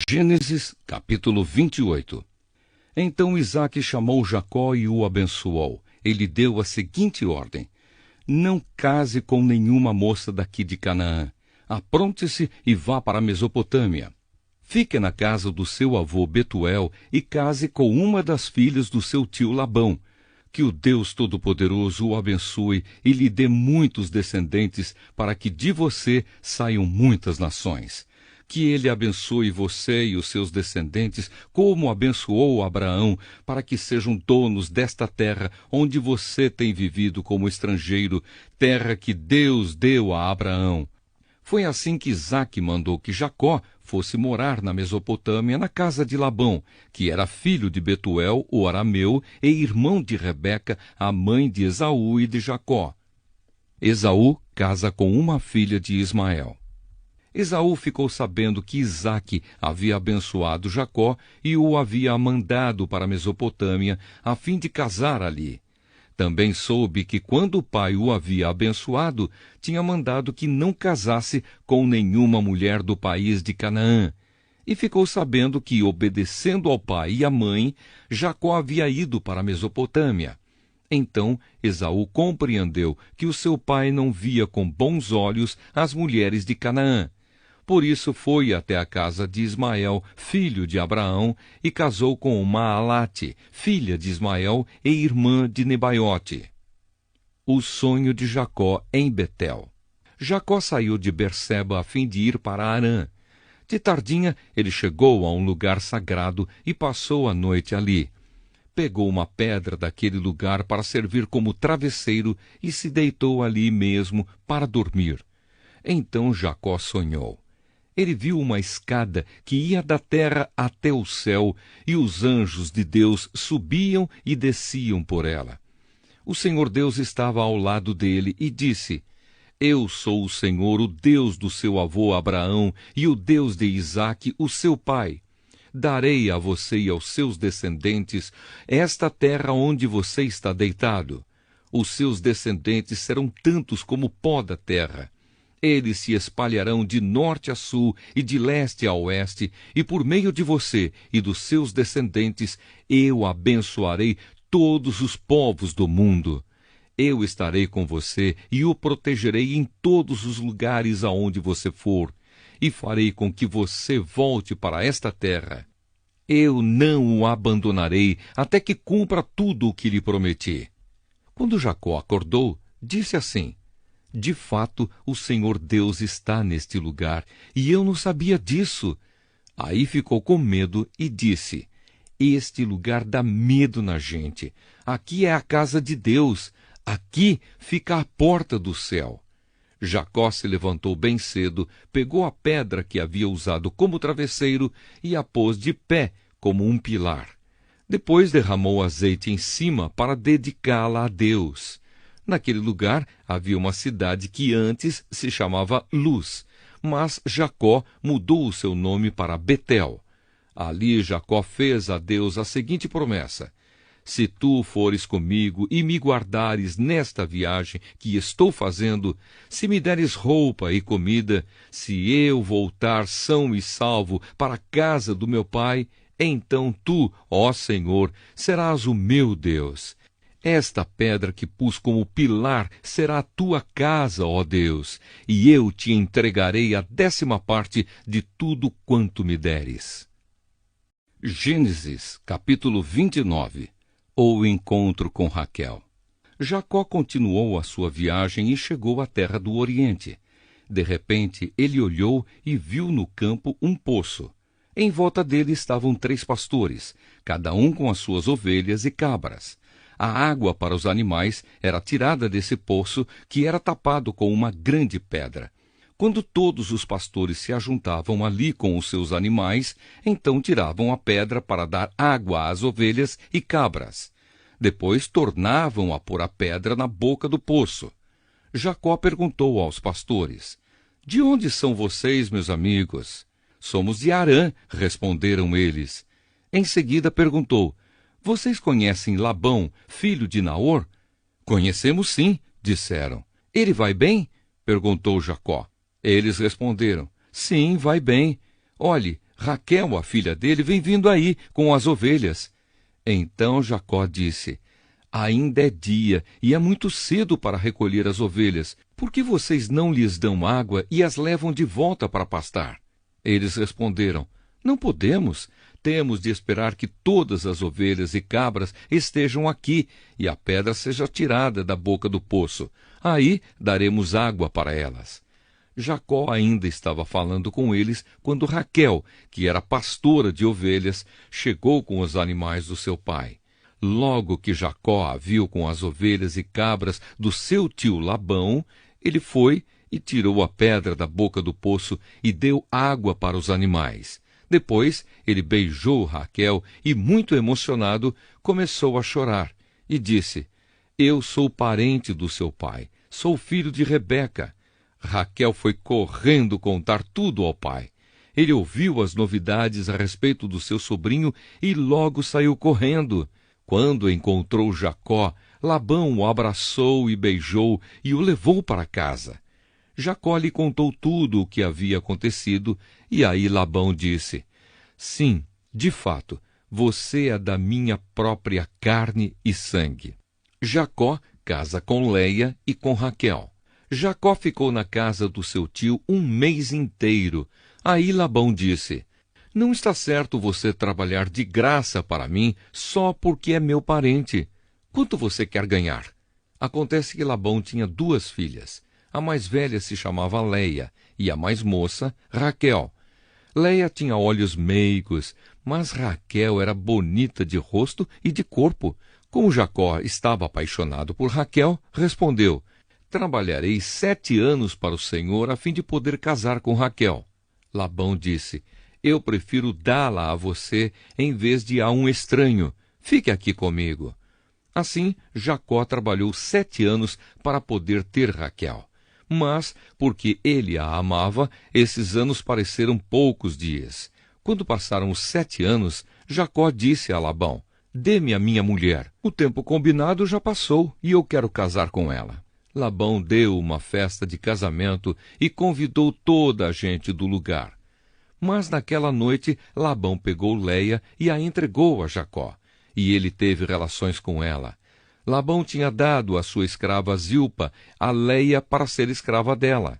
Gênesis, capítulo 28. Então Isaque chamou Jacó e o abençoou. Ele deu a seguinte ordem: não case com nenhuma moça daqui de Canaã. Apronte-se e vá para a Mesopotâmia. Fique na casa do seu avô Betuel e case com uma das filhas do seu tio Labão. Que o Deus Todo-Poderoso o abençoe e lhe dê muitos descendentes, para que de você saiam muitas nações. Que ele abençoe você e os seus descendentes, como abençoou Abraão, para que sejam donos desta terra onde você tem vivido como estrangeiro, terra que Deus deu a Abraão. Foi assim que Isaque mandou que Jacó fosse morar na Mesopotâmia, na casa de Labão, que era filho de Betuel, o arameu, e irmão de Rebeca, a mãe de Esaú e de Jacó. Esaú casa com uma filha de Ismael. Esaú ficou sabendo que Isaque havia abençoado Jacó e o havia mandado para a Mesopotâmia, a fim de casar ali. Também soube que, quando o pai o havia abençoado, tinha mandado que não casasse com nenhuma mulher do país de Canaã. E ficou sabendo que, obedecendo ao pai e à mãe, Jacó havia ido para a Mesopotâmia. Então Esaú compreendeu que o seu pai não via com bons olhos as mulheres de Canaã. Por isso foi até a casa de Ismael, filho de Abraão, e casou com Maalate, filha de Ismael e irmã de Nebaiote. O sonho de Jacó em Betel. Jacó saiu de Berseba a fim de ir para Harã. De tardinha, ele chegou a um lugar sagrado e passou a noite ali. Pegou uma pedra daquele lugar para servir como travesseiro e se deitou ali mesmo para dormir. Então Jacó sonhou. Ele viu uma escada que ia da terra até o céu, e os anjos de Deus subiam e desciam por ela. O Senhor Deus estava ao lado dele e disse: Eu sou o Senhor, o Deus do seu avô Abraão e o Deus de Isaque, o seu pai. Darei a você e aos seus descendentes esta terra onde você está deitado. Os seus descendentes serão tantos como o pó da terra. Eles se espalharão de norte a sul e de leste a oeste, e por meio de você e dos seus descendentes eu abençoarei todos os povos do mundo. Eu estarei com você e o protegerei em todos os lugares aonde você for, e farei com que você volte para esta terra. Eu não o abandonarei até que cumpra tudo o que lhe prometi. Quando Jacó acordou, disse assim: De fato, o Senhor Deus está neste lugar, e eu não sabia disso. Aí ficou com medo e disse: Este lugar dá medo na gente. Aqui é a casa de Deus. Aqui fica a porta do céu. Jacó se levantou bem cedo, pegou a pedra que havia usado como travesseiro e a pôs de pé como um pilar. Depois derramou azeite em cima para dedicá-la a Deus. Naquele lugar havia uma cidade que antes se chamava Luz, mas Jacó mudou o seu nome para Betel. Ali Jacó fez a Deus a seguinte promessa: Se tu fores comigo e me guardares nesta viagem que estou fazendo, se me deres roupa e comida, se eu voltar são e salvo para a casa do meu pai, então tu, ó Senhor, serás o meu Deus. Esta pedra que pus como pilar será a tua casa, ó Deus, e eu te entregarei a 10ª parte de tudo quanto me deres. Gênesis, capítulo 29. O encontro com Raquel. Jacó continuou a sua viagem e chegou à terra do Oriente. De repente, ele olhou e viu no campo um poço. Em volta dele estavam 3 pastores, cada um com as suas ovelhas e cabras. A água para os animais era tirada desse poço, que era tapado com uma grande pedra. Quando todos os pastores se ajuntavam ali com os seus animais, então tiravam a pedra para dar água às ovelhas e cabras. Depois tornavam a pôr a pedra na boca do poço. Jacó perguntou aos pastores: De onde são vocês, meus amigos? Somos de Harã, responderam eles. Em seguida perguntou: Vocês conhecem Labão, filho de Naor? Conhecemos sim, disseram. Ele vai bem? Perguntou Jacó. Eles responderam: Sim, vai bem. Olhe, Raquel, a filha dele, vem vindo aí com as ovelhas. Então Jacó disse: ainda é dia e é muito cedo para recolher as ovelhas. Por que vocês não lhes dão água e as levam de volta para pastar? Eles responderam: não podemos. Temos de esperar que todas as ovelhas e cabras estejam aqui e a pedra seja tirada da boca do poço. Aí daremos água para elas. Jacó ainda estava falando com eles quando Raquel, que era pastora de ovelhas, chegou com os animais do seu pai. Logo que Jacó a viu com as ovelhas e cabras do seu tio Labão, ele foi e tirou a pedra da boca do poço e deu água para os animais. Depois ele beijou Raquel e, muito emocionado, começou a chorar e disse: eu sou parente do seu pai, sou filho de Rebeca. Raquel foi correndo contar tudo ao pai. Ele ouviu as novidades a respeito do seu sobrinho e logo saiu correndo. Quando encontrou Jacó, Labão o abraçou e beijou e o levou para casa. Jacó lhe contou tudo o que havia acontecido, e aí Labão disse: sim, de fato, você é da minha própria carne e sangue. Jacó casa com Leia e com Raquel. Jacó ficou na casa do seu tio um mês inteiro. Aí Labão disse: não está certo você trabalhar de graça para mim só porque é meu parente. Quanto você quer ganhar? Acontece que Labão tinha 2 filhas. A mais velha se chamava Leia e a mais moça, Raquel. Leia tinha olhos meigos, mas Raquel era bonita de rosto e de corpo. Como Jacó estava apaixonado por Raquel, respondeu: trabalharei 7 anos para o Senhor a fim de poder casar com Raquel. Labão disse: eu prefiro dá-la a você em vez de a um estranho. Fique aqui comigo. Assim, Jacó trabalhou 7 anos para poder ter Raquel. Mas, porque ele a amava, esses anos pareceram poucos dias. Quando passaram os 7 anos, Jacó disse a Labão: dê-me a minha mulher. O tempo combinado já passou e eu quero casar com ela. Labão deu uma festa de casamento e convidou toda a gente do lugar. Mas naquela noite Labão pegou Leia e a entregou a Jacó, e ele teve relações com ela. Labão tinha dado a sua escrava Zilpa a Leia para ser escrava dela.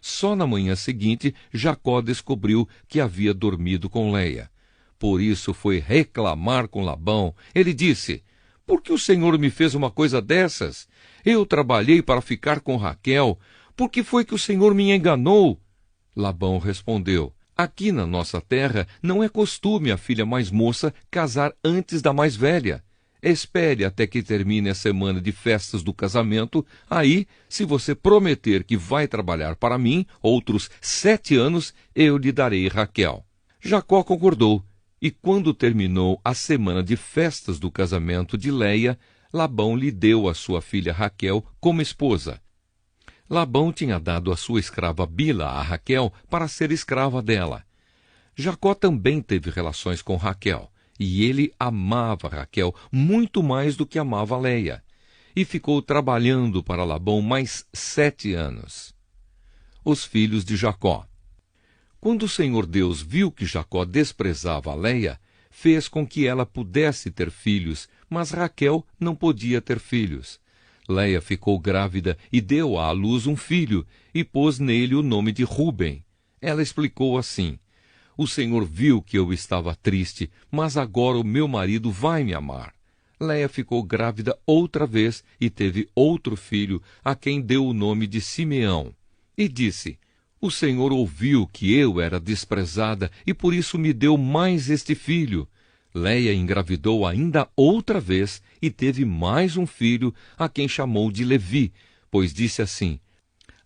Só na manhã seguinte Jacó descobriu que havia dormido com Leia. Por isso foi reclamar com Labão. Ele disse: por que o Senhor me fez uma coisa dessas? Eu trabalhei para ficar com Raquel. Por que foi que o Senhor me enganou? Labão respondeu: aqui na nossa terra não é costume a filha mais moça casar antes da mais velha. Espere até que termine a semana de festas do casamento. Aí, se você prometer que vai trabalhar para mim outros 7 anos, eu lhe darei Raquel. Jacó concordou, e quando terminou a semana de festas do casamento de Leia, Labão lhe deu a sua filha Raquel como esposa. Labão tinha dado a sua escrava Bila a Raquel para ser escrava dela. Jacó também teve relações com Raquel, e ele amava Raquel muito mais do que amava Leia, e ficou trabalhando para Labão mais 7 anos. Os filhos de Jacó. Quando o Senhor Deus viu que Jacó desprezava Leia, fez com que ela pudesse ter filhos, mas Raquel não podia ter filhos. Leia ficou grávida e deu à luz um filho, e pôs nele o nome de Ruben. Ela explicou assim: o Senhor viu que eu estava triste, mas agora o meu marido vai me amar. Leia ficou grávida outra vez e teve outro filho, a quem deu o nome de Simeão. E disse: o Senhor ouviu que eu era desprezada e por isso me deu mais este filho. Leia engravidou ainda outra vez e teve mais um filho, a quem chamou de Levi, pois disse assim: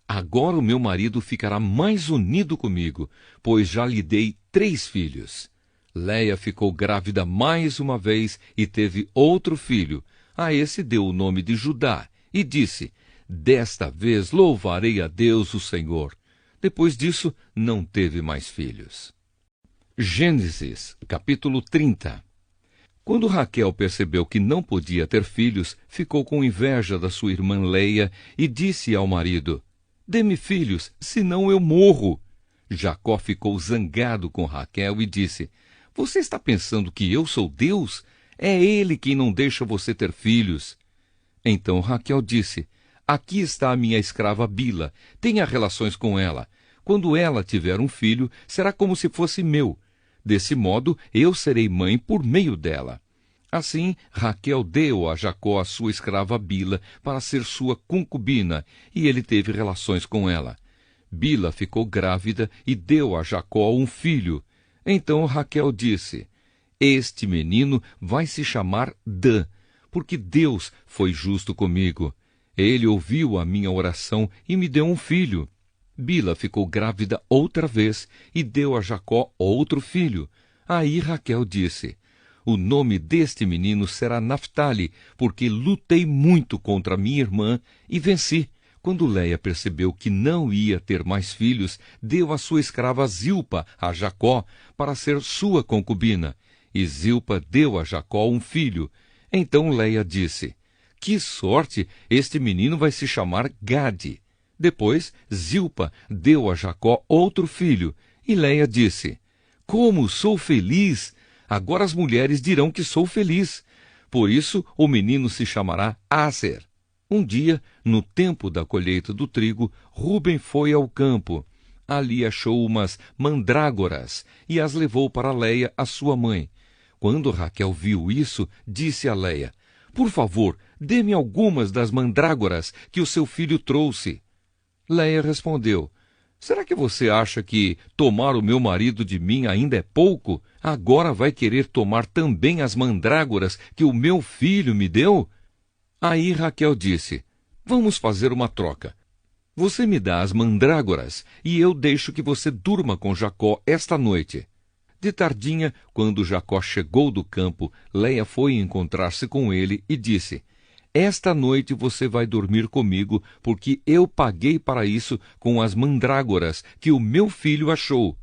agora o meu marido ficará mais unido comigo, pois já lhe dei 3 filhos. Leia ficou grávida mais uma vez e teve outro filho. A esse deu o nome de Judá e disse: desta vez louvarei a Deus o Senhor. Depois disso, não teve mais filhos. Gênesis, capítulo 30. Quando Raquel percebeu que não podia ter filhos, ficou com inveja da sua irmã Leia e disse ao marido: dê-me filhos, senão eu morro. Jacó ficou zangado com Raquel e disse: Você está pensando que eu sou Deus? É ele quem não deixa você ter filhos. Então Raquel disse: Aqui está a minha escrava Bila, tenha relações com ela. Quando ela tiver um filho, será como se fosse meu. Desse modo, eu serei mãe por meio dela. Assim, Raquel deu a Jacó a sua escrava Bila para ser sua concubina, e ele teve relações com ela. Bila ficou grávida e deu a Jacó um filho. Então Raquel disse: Este menino vai se chamar Dan, porque Deus foi justo comigo. Ele ouviu a minha oração e me deu um filho. Bila ficou grávida outra vez e deu a Jacó outro filho. Aí Raquel disse: O nome deste menino será Naftali, porque lutei muito contra minha irmã e venci. Quando Léia percebeu que não ia ter mais filhos, deu a sua escrava Zilpa a Jacó para ser sua concubina. E Zilpa deu a Jacó um filho. Então Léia disse: Que sorte! Este menino vai se chamar Gade. Depois, Zilpa deu a Jacó outro filho. E Léia disse: Como sou feliz! Agora as mulheres dirão que sou feliz. Por isso, o menino se chamará Aser. Um dia, no tempo da colheita do trigo, Rúben foi ao campo. Ali achou umas mandrágoras e as levou para Léia, a sua mãe. Quando Raquel viu isso, disse a Léia: Por favor, dê-me algumas das mandrágoras que o seu filho trouxe. Léia respondeu: Será que você acha que tomar o meu marido de mim ainda é pouco? Agora vai querer tomar também as mandrágoras que o meu filho me deu? Aí Raquel disse: Vamos fazer uma troca. Você me dá as mandrágoras e eu deixo que você durma com Jacó esta noite. De tardinha, quando Jacó chegou do campo, Léia foi encontrar-se com ele e disse: Esta noite você vai dormir comigo, porque eu paguei para isso com as mandrágoras que o meu filho achou.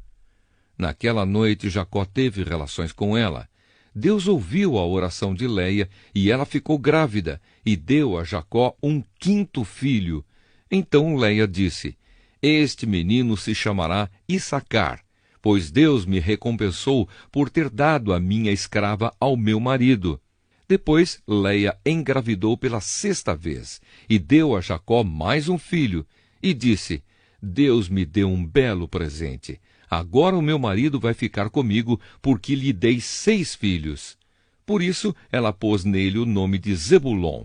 Naquela noite Jacó teve relações com ela. Deus ouviu a oração de Léia e ela ficou grávida e deu a Jacó um quinto filho. Então Léia disse: Este menino se chamará Issacar, pois Deus me recompensou por ter dado a minha escrava ao meu marido. Depois Léia engravidou pela sexta vez e deu a Jacó mais um filho e disse: Deus me deu um belo presente. Agora o meu marido vai ficar comigo, porque lhe dei 6 filhos. Por isso, ela pôs nele o nome de Zebulon.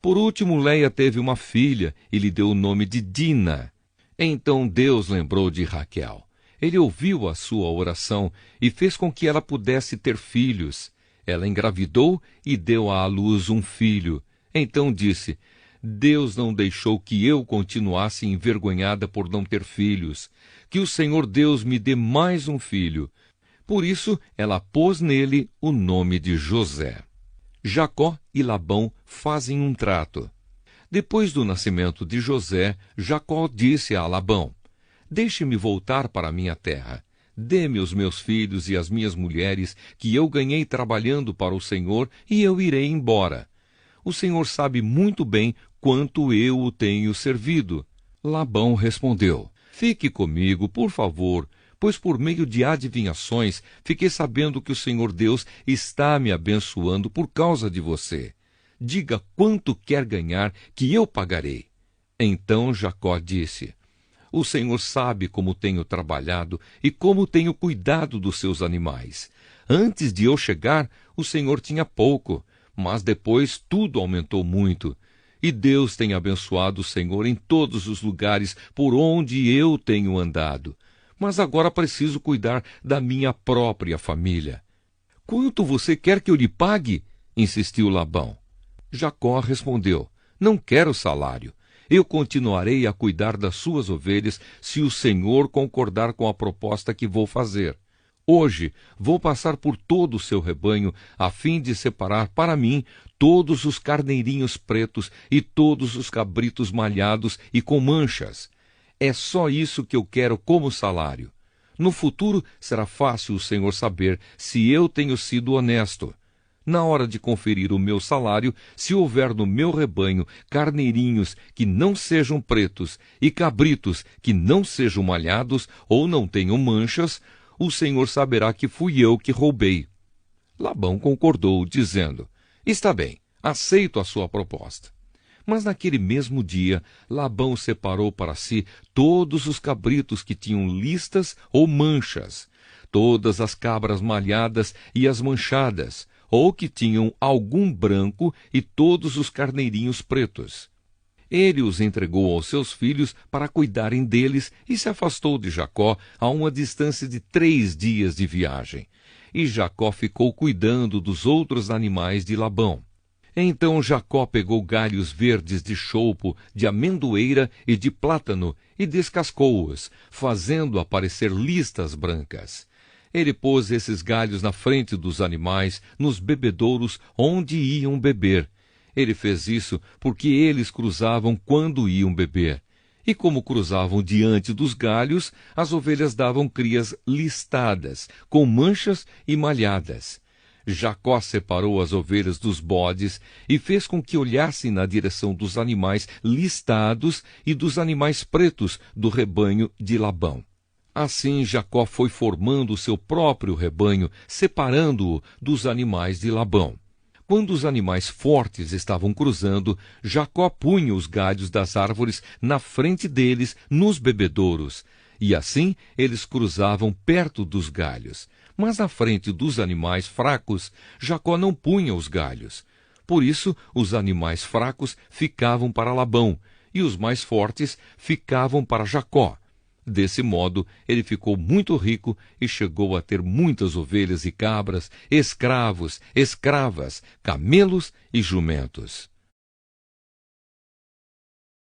Por último, Léia teve uma filha e lhe deu o nome de Dina. Então Deus lembrou de Raquel. Ele ouviu a sua oração e fez com que ela pudesse ter filhos. Ela engravidou e deu à luz um filho. Então disse: Deus não deixou que eu continuasse envergonhada por não ter filhos. Que o Senhor Deus me dê mais um filho. Por isso, ela pôs nele o nome de José. Jacó e Labão fazem um trato. Depois do nascimento de José, Jacó disse a Labão: Deixe-me voltar para a minha terra. Dê-me os meus filhos e as minhas mulheres, que eu ganhei trabalhando para o Senhor, e eu irei embora. O Senhor sabe muito bem quanto eu o tenho servido. Labão respondeu: Fique comigo, por favor, pois por meio de adivinhações fiquei sabendo que o Senhor Deus está me abençoando por causa de você. Diga quanto quer ganhar, que eu pagarei. Então Jacó disse: O Senhor sabe como tenho trabalhado e como tenho cuidado dos seus animais. Antes de eu chegar, o Senhor tinha pouco, mas depois tudo aumentou muito. E Deus tem abençoado o Senhor em todos os lugares por onde eu tenho andado. Mas agora preciso cuidar da minha própria família. Quanto você quer que eu lhe pague? Insistiu Labão. Jacó respondeu: Não quero salário. Eu continuarei a cuidar das suas ovelhas se o Senhor concordar com a proposta que vou fazer. Hoje vou passar por todo o seu rebanho, a fim de separar para mim todos os carneirinhos pretos e todos os cabritos malhados e com manchas. É só isso que eu quero como salário. No futuro será fácil o Senhor saber se eu tenho sido honesto. Na hora de conferir o meu salário, se houver no meu rebanho carneirinhos que não sejam pretos e cabritos que não sejam malhados ou não tenham manchas, o Senhor saberá que fui eu que roubei. Labão concordou, dizendo: Está bem, aceito a sua proposta. Mas naquele mesmo dia, Labão separou para si todos os cabritos que tinham listas ou manchas, todas as cabras malhadas e as manchadas, ou que tinham algum branco, e todos os carneirinhos pretos. Ele os entregou aos seus filhos para cuidarem deles e se afastou de Jacó a uma distância de 3 dias de viagem. E Jacó ficou cuidando dos outros animais de Labão. Então Jacó pegou galhos verdes de choupo, de amendoeira e de plátano e descascou-os, fazendo aparecer listas brancas. Ele pôs esses galhos na frente dos animais, nos bebedouros onde iam beber. Ele fez isso porque eles cruzavam quando iam beber. E como cruzavam diante dos galhos, as ovelhas davam crias listadas, com manchas e malhadas. Jacó separou as ovelhas dos bodes e fez com que olhassem na direção dos animais listados e dos animais pretos do rebanho de Labão. Assim Jacó foi formando o seu próprio rebanho, separando-o dos animais de Labão. Quando os animais fortes estavam cruzando, Jacó punha os galhos das árvores na frente deles nos bebedouros, e assim eles cruzavam perto dos galhos. Mas na frente dos animais fracos, Jacó não punha os galhos. Por isso, os animais fracos ficavam para Labão, e os mais fortes ficavam para Jacó. Desse modo, ele ficou muito rico e chegou a ter muitas ovelhas e cabras, escravos, escravas, camelos e jumentos.